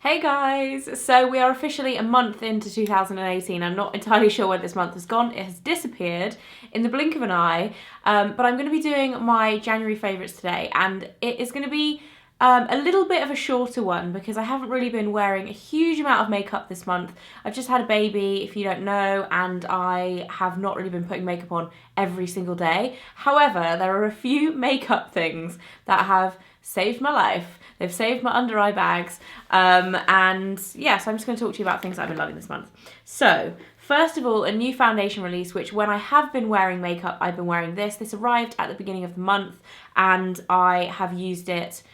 Hey guys! So we are officially a month into 2018. I'm not entirely sure where this month has gone. It has disappeared in the blink of an eye. But I'm going to be doing my January favourites today, and it is going to be a little bit of a shorter one because I haven't really been wearing a huge amount of makeup this month. I've just had a baby, if you don't know, and I have not really been putting makeup on every single day. However, there are a few makeup things that have saved my life. They've saved my under eye bags. And yeah, so I'm just going to talk to you about things that I've been loving this month. So, first of all, a new foundation release, which when I have been wearing makeup, I've been wearing this. This arrived at the beginning of the month, and I have used it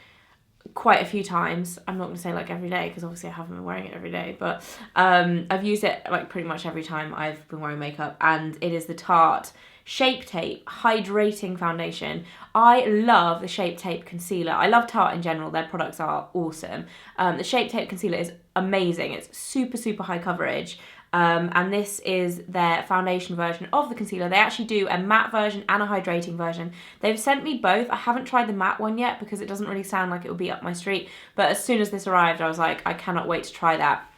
quite a few times. I'm not going to say like every day, because obviously I haven't been wearing it every day, but I've used it like pretty much every time I've been wearing makeup, and it is the Tarte Shape Tape Hydrating Foundation. I love the Shape Tape Concealer. I love Tarte in general. Their products are awesome. The Shape Tape Concealer is amazing. It's super, super high coverage. And this is their foundation version of the concealer. They actually do a matte version and a hydrating version. They've sent me both. I haven't tried the matte one yet because it doesn't really sound like it will be up my street. But as soon as this arrived, I was like, I cannot wait to try that.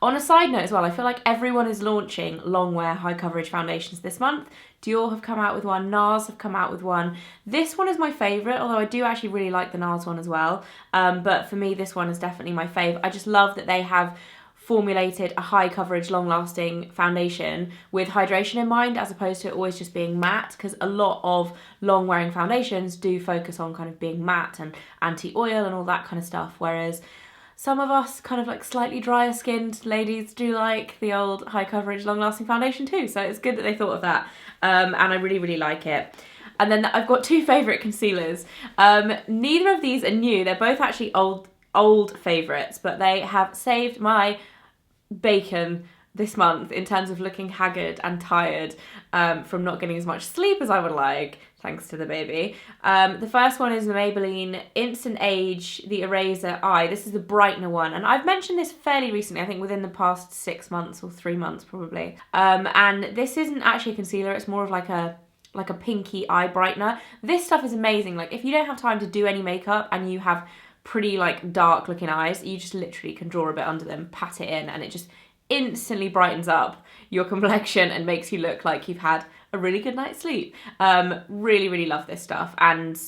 On a side note as well, I feel like everyone is launching long wear high coverage foundations this month. Dior have come out with one, NARS have come out with one. This one is my favourite, although I do actually really like the NARS one as well. But for me, this one is definitely my fave. I just love that they have formulated a high coverage, long lasting foundation with hydration in mind, as opposed to it always just being matte, because a lot of long wearing foundations do focus on kind of being matte and anti-oil and all that kind of stuff, whereas some of us kind of like slightly drier skinned ladies do like the old high coverage, long lasting foundation too. So it's good that they thought of that. And I really, really like it. And then I've got two favourite concealers. Neither of these are new. They're both actually old favourites, but they have saved my bacon this month in terms of looking haggard and tired from not getting as much sleep as I would like, thanks to the baby. The first one is the Maybelline Instant Age, the Eraser Eye. This is the brightener one, and I've mentioned this fairly recently, I think within the past 6 months or 3 months probably. And this isn't actually a concealer, it's more of like a pinky eye brightener. This stuff is amazing. Like if you don't have time to do any makeup and you have pretty like dark looking eyes, you just literally can draw a bit under them, pat it in, and it just instantly brightens up your complexion and makes you look like you've had a really good night's sleep. Really, really love this stuff. And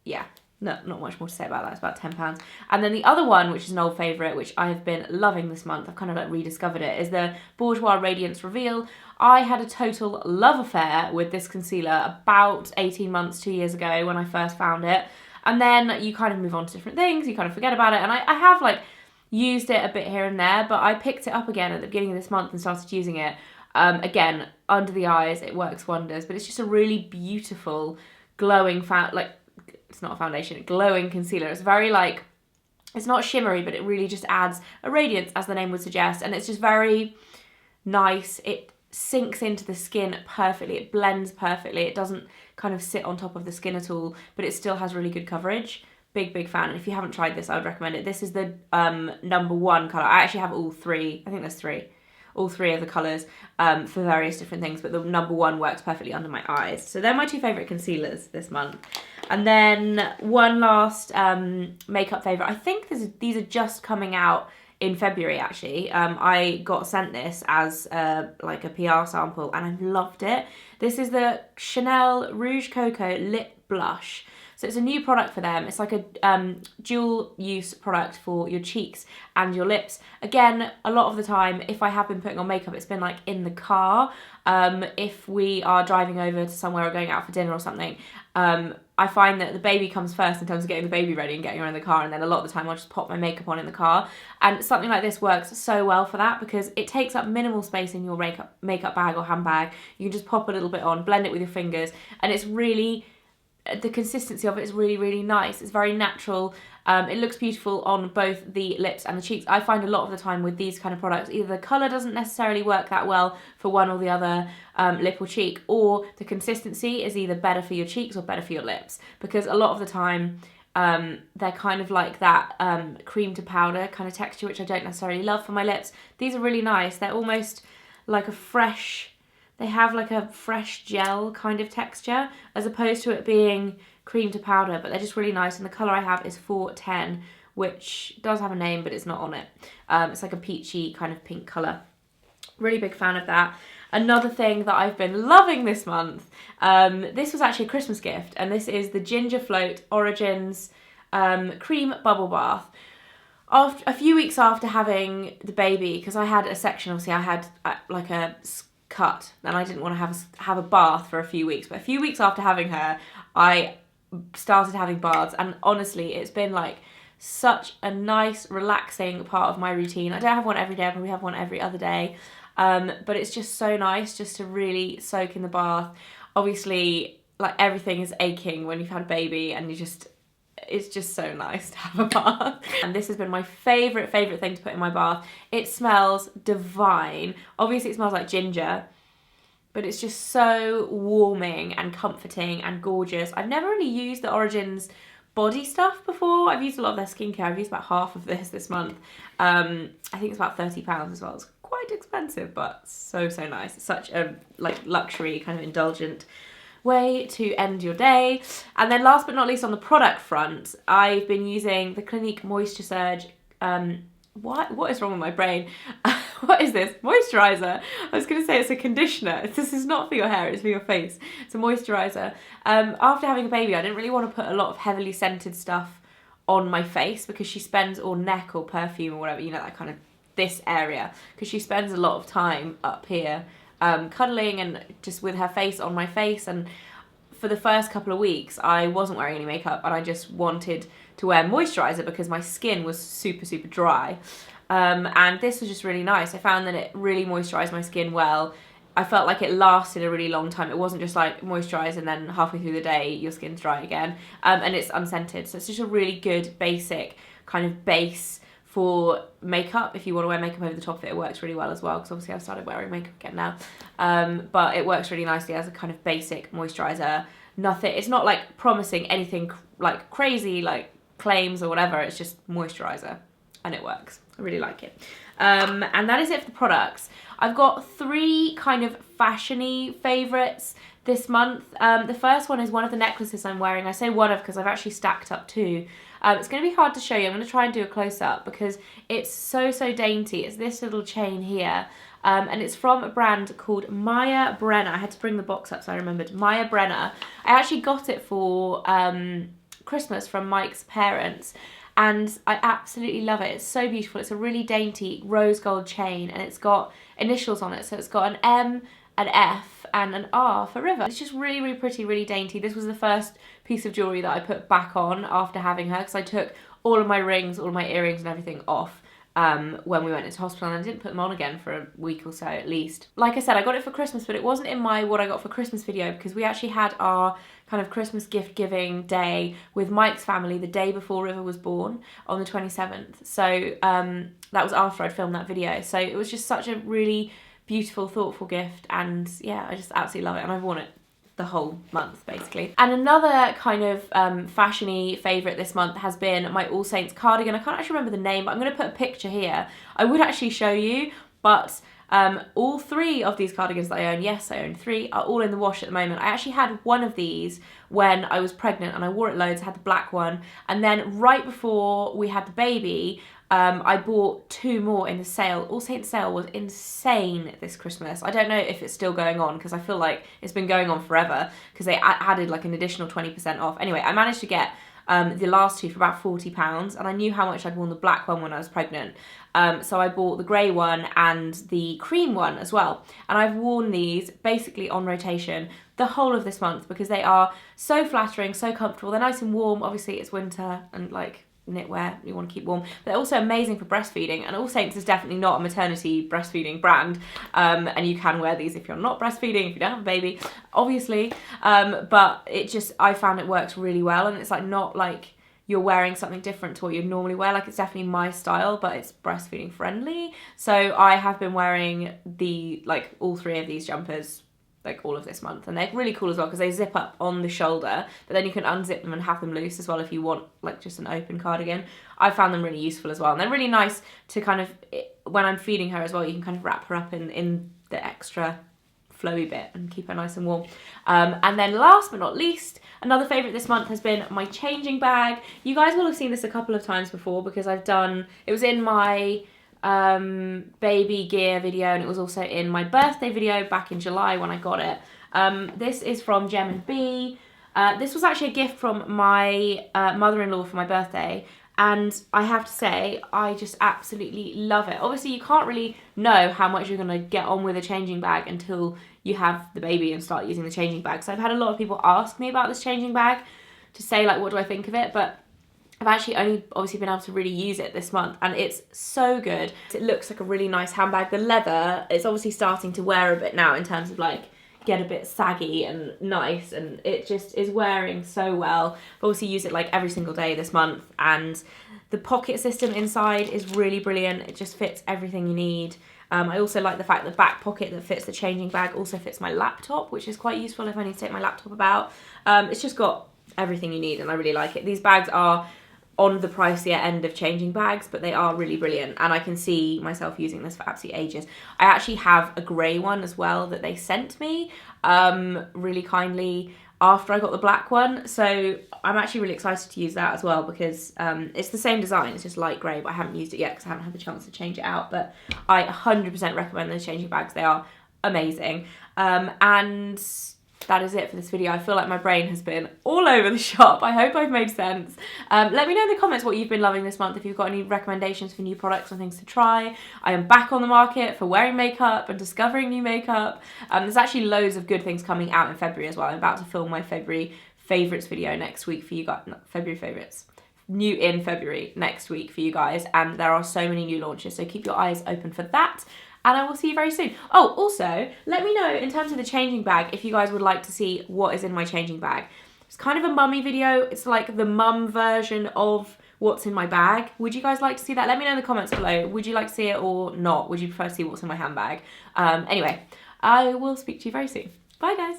yeah, not much more to say about that. It's about £10. And then the other one, which is an old favourite, which I have been loving this month, I've kind of like rediscovered it, is the Bourjois Radiance Reveal. I had a total love affair with this concealer about 18 months, 2 years ago when I first found it. And then you kind of move on to different things, you kind of forget about it. And I have like used it a bit here and there, but I picked it up again at the beginning of this month and started using it. Again, under the eyes, it works wonders, but it's just a really beautiful, glowing, it's not a foundation, glowing concealer. It's very like, it's not shimmery, but it really just adds a radiance, as the name would suggest, and it's just very nice. It sinks into the skin perfectly, it blends perfectly, it doesn't kind of sit on top of the skin at all, but it still has really good coverage. Big fan, and if you haven't tried this, I would recommend it. This is the number one colour. I actually have all three, I think there's three. All three of the colours for various different things, but the number one works perfectly under my eyes. So they're my two favourite concealers this month. And then one last makeup favourite. I think these are just coming out in February actually. I got sent this as like a PR sample and I've loved it. This is the Chanel Rouge Coco Lip Blush. So it's a new product for them. It's like a dual use product for your cheeks and your lips. Again, a lot of the time, if I have been putting on makeup, it's been like in the car. If we are driving over to somewhere or going out for dinner or something, I find that the baby comes first in terms of getting the baby ready and getting her in the car, and then a lot of the time I'll just pop my makeup on in the car. And something like this works so well for that because it takes up minimal space in your makeup bag or handbag. You can just pop a little bit on, blend it with your fingers, and it's really, the consistency of it is really, really nice. It's very natural. It looks beautiful on both the lips and the cheeks. I find a lot of the time with these kind of products, either the colour doesn't necessarily work that well for one or the other lip or cheek, or the consistency is either better for your cheeks or better for your lips. Because a lot of the time, they're kind of like that cream to powder kind of texture, which I don't necessarily love for my lips. These are really nice. They're almost like they have like a fresh gel kind of texture, as opposed to it being cream to powder, but they're just really nice. And the colour I have is 410, which does have a name, but it's not on it. It's like a peachy kind of pink colour. Really big fan of that. Another thing that I've been loving this month, this was actually a Christmas gift, and this is the Ginger Float Origins Cream Bubble Bath. After a few weeks after having the baby, because I had a section, obviously I had like a cut, and I didn't want to have a bath for a few weeks, but a few weeks after having her, I started having baths, and honestly, it's been like such a nice, relaxing part of my routine. I don't have one every day, I probably have one every other day. But it's just so nice just to really soak in the bath. Obviously, like everything is aching when you've had a baby, and it's just so nice to have a bath. And this has been my favourite thing to put in my bath. It smells divine. Obviously it smells like ginger, but it's just so warming and comforting and gorgeous. I've never really used the Origins body stuff before. I've used a lot of their skincare. I've used about half of this month. I think it's about £30 as well. It's quite expensive, but so nice. It's such a like luxury kind of indulgent way to end your day. And then last but not least, on the product front, I've been using the Clinique Moisture Surge. What is wrong with my brain? What is this? Moisturiser. I was going to say it's a conditioner. This is not for your hair, it's for your face. It's a moisturiser. After having a baby, I didn't really want to put a lot of heavily scented stuff on my face, because she spends, or neck or perfume or whatever, you know, that kind of this area, because she spends a lot of time up here cuddling and just with her face on my face. And for the first couple of weeks I wasn't wearing any makeup, and I just wanted to wear moisturiser because my skin was super dry. And this was just really nice. I found that it really moisturised my skin well. I felt like it lasted a really long time. It wasn't just like moisturise and then halfway through the day your skin's dry again. And it's unscented, so it's just a really good basic kind of base for makeup. If you want to wear makeup over the top of it, it works really well as well, because obviously I've started wearing makeup again now. But it works really nicely as a kind of basic moisturiser. Nothing, it's not like promising anything like crazy, like claims or whatever. It's just moisturiser, and it works. I really like it. And that is it for the products. I've got 3 kind of fashiony favourites this month. The first one is one of the necklaces I'm wearing. I say one of because I've actually stacked up 2. It's going to be hard to show you. I'm going to try and do a close-up because it's so dainty. It's this little chain here. And it's from a brand called Maya Brenner. I had to bring the box up so I remembered. Maya Brenner. I actually got it for Christmas from Mike's parents, and I absolutely love it. It's so beautiful. It's a really dainty rose gold chain, and it's got initials on it. So it's got an M, an F, and an R for River. It's just really pretty, really dainty. This was the first piece of jewellery that I put back on after having her, because I took all of my rings, all of my earrings and everything off when we went into hospital, and I didn't put them on again for a week or so at least. Like I said, I got it for Christmas, but it wasn't in my what I got for Christmas video, because we actually had our kind of Christmas gift giving day with Mike's family the day before River was born on the 27th. So that was after I'd filmed that video. So it was just such a really beautiful, thoughtful gift, and yeah, I just absolutely love it, and I've worn it the whole month basically. And another kind of fashiony favourite this month has been my All Saints cardigan. I can't actually remember the name, but I'm going to put a picture here. I would actually show you, but all 3 of these cardigans that I own, yes I own 3, are all in the wash at the moment. I actually had one of these when I was pregnant and I wore it loads. I had the black one, and then right before we had the baby, I bought 2 more in the sale. All Saints sale was insane this Christmas. I don't know if it's still going on, because I feel like it's been going on forever, because they added like an additional 20% off. Anyway, I managed to get the last 2 for about £40, and I knew how much I'd worn the black one when I was pregnant. So I bought the grey one and the cream one as well. And I've worn these basically on rotation the whole of this month, because they are so flattering, so comfortable. They're nice and warm. Obviously it's winter and like knitwear, you want to keep warm. But they're also amazing for breastfeeding, and All Saints is definitely not a maternity breastfeeding brand, and you can wear these if you're not breastfeeding, if you don't have a baby, obviously, but it just, I found it works really well, and it's like not like you're wearing something different to what you'd normally wear. Like, it's definitely my style, but it's breastfeeding friendly. So I have been wearing all 3 of these jumpers like all of this month, and they're really cool as well, because they zip up on the shoulder, but then you can unzip them and have them loose as well if you want like just an open cardigan. I found them really useful as well, and they're really nice to kind of, when I'm feeding her as well, you can kind of wrap her up in the extra flowy bit and keep her nice and warm. And then last but not least, Another favourite this month has been my changing bag. You guys will have seen this a couple of times before because it was in my baby gear video, and it was also in my birthday video back in July when I got it. This is from Gem & B. This was actually a gift from my mother-in-law for my birthday, and I have to say, I just absolutely love it. Obviously, you can't really know how much you're going to get on with a changing bag until you have the baby and start using the changing bag. So I've had a lot of people ask me about this changing bag to say, like, what do I think of it? But I've actually only obviously been able to really use it this month, and it's so good. It looks like a really nice handbag. The leather is obviously starting to wear a bit now in terms of like get a bit saggy and nice, and it just is wearing so well. I've obviously used it like every single day this month, and the pocket system inside is really brilliant. It just fits everything you need. I also like the fact the back pocket that fits the changing bag also fits my laptop, which is quite useful if I need to take my laptop about. It's just got everything you need, and I really like it. These bags are on the pricier end of changing bags, but they are really brilliant, and I can see myself using this for absolutely ages. I actually have a grey one as well that they sent me really kindly after I got the black one, so I'm actually really excited to use that as well because it's the same design, it's just light grey, but I haven't used it yet because I haven't had the chance to change it out. But I 100% recommend those changing bags. They are amazing. And that is it for this video. I feel like my brain has been all over the shop. I hope I've made sense. Let me know in the comments what you've been loving this month, if you've got any recommendations for new products and things to try. I am back on the market for wearing makeup and discovering new makeup. There's actually loads of good things coming out in February as well. I'm about to film my February favourites video next week for you guys. Not February favourites. New in February next week for you guys. And there are so many new launches, so keep your eyes open for that. And I will see you very soon. Oh, also, let me know in terms of the changing bag if you guys would like to see what is in my changing bag. It's kind of a mummy video. It's like the mum version of what's in my bag. Would you guys like to see that? Let me know in the comments below. Would you like to see it or not? Would you prefer to see what's in my handbag? Anyway, I will speak to you very soon. Bye, guys.